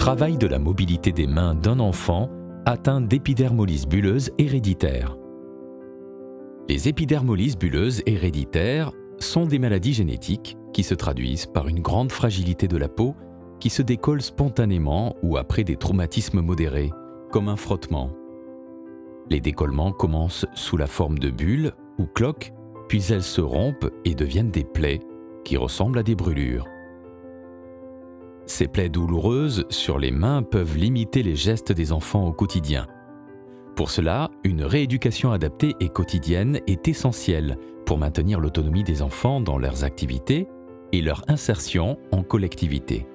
travaille de la mobilité des mains d'un enfant atteint d'épidermolyse bulleuse héréditaire. Les épidermolyses bulleuses héréditaires sont des maladies génétiques qui se traduisent par une grande fragilité de la peau qui se décolle spontanément ou après des traumatismes modérés, comme un frottement. Les décollements commencent sous la forme de bulles ou cloques, puis elles se rompent et deviennent des plaies qui ressemblent à des brûlures. Ces plaies douloureuses sur les mains peuvent limiter les gestes des enfants au quotidien. Pour cela, une rééducation adaptée et quotidienne est essentielle pour maintenir l'autonomie des enfants dans leurs activités et leur insertion en collectivité.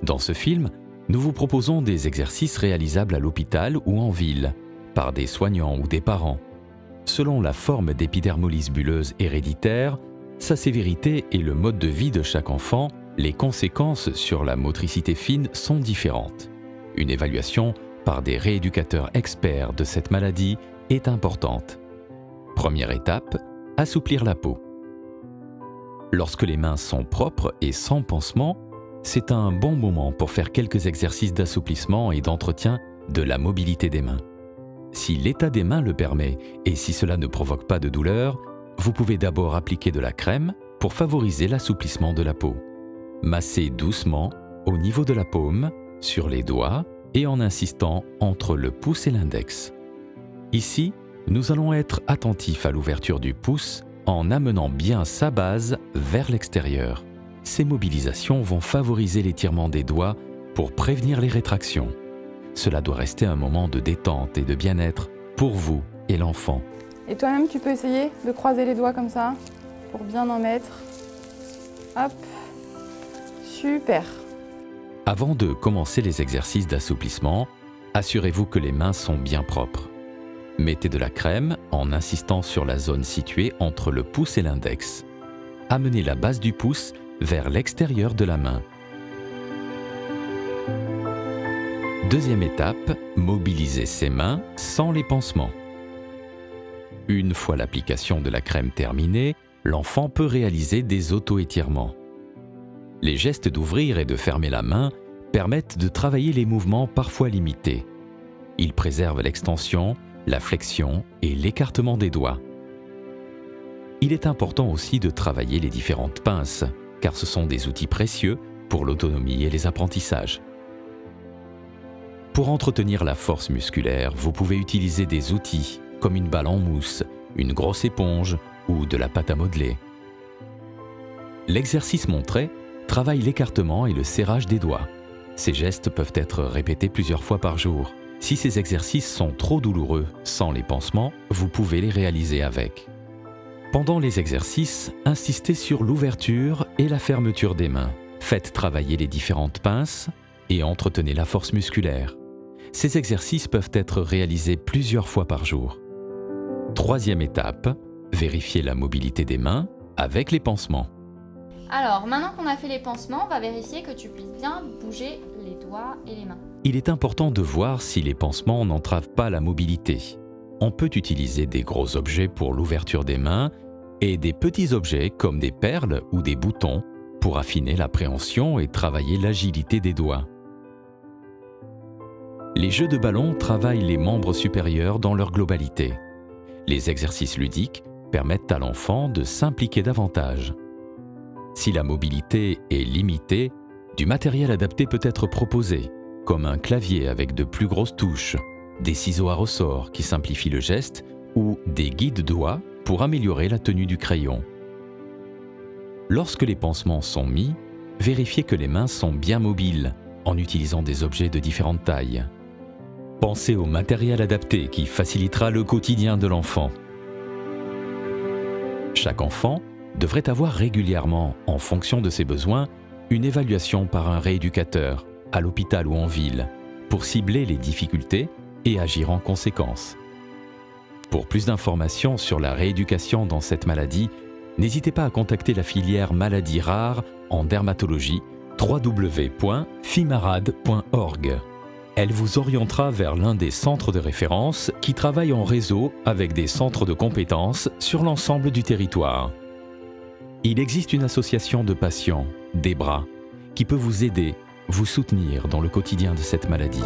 Dans ce film, nous vous proposons des exercices réalisables à l'hôpital ou en ville, par des soignants ou des parents. Selon la forme d'épidermolyse bulleuse héréditaire, sa sévérité et le mode de vie de chaque enfant, les conséquences sur la motricité fine sont différentes. Une évaluation par des rééducateurs experts de cette maladie est importante. Première étape, assouplir la peau. Lorsque les mains sont propres et sans pansement, c'est un bon moment pour faire quelques exercices d'assouplissement et d'entretien de la mobilité des mains. Si l'état des mains le permet et si cela ne provoque pas de douleur, vous pouvez d'abord appliquer de la crème pour favoriser l'assouplissement de la peau. Massez doucement au niveau de la paume, sur les doigts et en insistant entre le pouce et l'index. Ici, nous allons être attentifs à l'ouverture du pouce en amenant bien sa base vers l'extérieur. Ces mobilisations vont favoriser l'étirement des doigts pour prévenir les rétractions. Cela doit rester un moment de détente et de bien-être pour vous et l'enfant. Et toi-même, tu peux essayer de croiser les doigts comme ça pour bien en mettre. Hop, super. Avant de commencer les exercices d'assouplissement, assurez-vous que les mains sont bien propres. Mettez de la crème en insistant sur la zone située entre le pouce et l'index. Amenez la base du pouce vers l'extérieur de la main. Deuxième étape, mobilisez ses mains sans les pansements. Une fois l'application de la crème terminée, l'enfant peut réaliser des auto-étirements. Les gestes d'ouvrir et de fermer la main permettent de travailler les mouvements parfois limités. Ils préservent l'extension, la flexion et l'écartement des doigts. Il est important aussi de travailler les différentes pinces, car ce sont des outils précieux pour l'autonomie et les apprentissages. Pour entretenir la force musculaire, vous pouvez utiliser des outils comme une balle en mousse, une grosse éponge ou de la pâte à modeler. L'exercice montré travaille l'écartement et le serrage des doigts. Ces gestes peuvent être répétés plusieurs fois par jour. Si ces exercices sont trop douloureux sans les pansements, vous pouvez les réaliser avec. Pendant les exercices, insistez sur l'ouverture et la fermeture des mains. Faites travailler les différentes pinces et entretenez la force musculaire. Ces exercices peuvent être réalisés plusieurs fois par jour. Troisième étape, vérifiez la mobilité des mains avec les pansements. Alors, maintenant qu'on a fait les pansements, on va vérifier que tu puisses bien bouger les doigts et les mains. Il est important de voir si les pansements n'entravent pas la mobilité. On peut utiliser des gros objets pour l'ouverture des mains et des petits objets comme des perles ou des boutons pour affiner l'appréhension et travailler l'agilité des doigts. Les jeux de ballon travaillent les membres supérieurs dans leur globalité. Les exercices ludiques permettent à l'enfant de s'impliquer davantage. Si la mobilité est limitée, du matériel adapté peut être proposé, comme un clavier avec de plus grosses touches, des ciseaux à ressort qui simplifient le geste ou des guides-doigts pour améliorer la tenue du crayon. Lorsque les pansements sont mis, vérifiez que les mains sont bien mobiles en utilisant des objets de différentes tailles. Pensez au matériel adapté qui facilitera le quotidien de l'enfant. Chaque enfant devrait avoir régulièrement, en fonction de ses besoins, une évaluation par un rééducateur, à l'hôpital ou en ville, pour cibler les difficultés et agir en conséquence. Pour plus d'informations sur la rééducation dans cette maladie, n'hésitez pas à contacter la filière maladies rares en dermatologie www.fimarad.org. Elle vous orientera vers l'un des centres de référence qui travaillent en réseau avec des centres de compétences sur l'ensemble du territoire. Il existe une association de patients, des bras, qui peut vous aider vous soutenir dans le quotidien de cette maladie.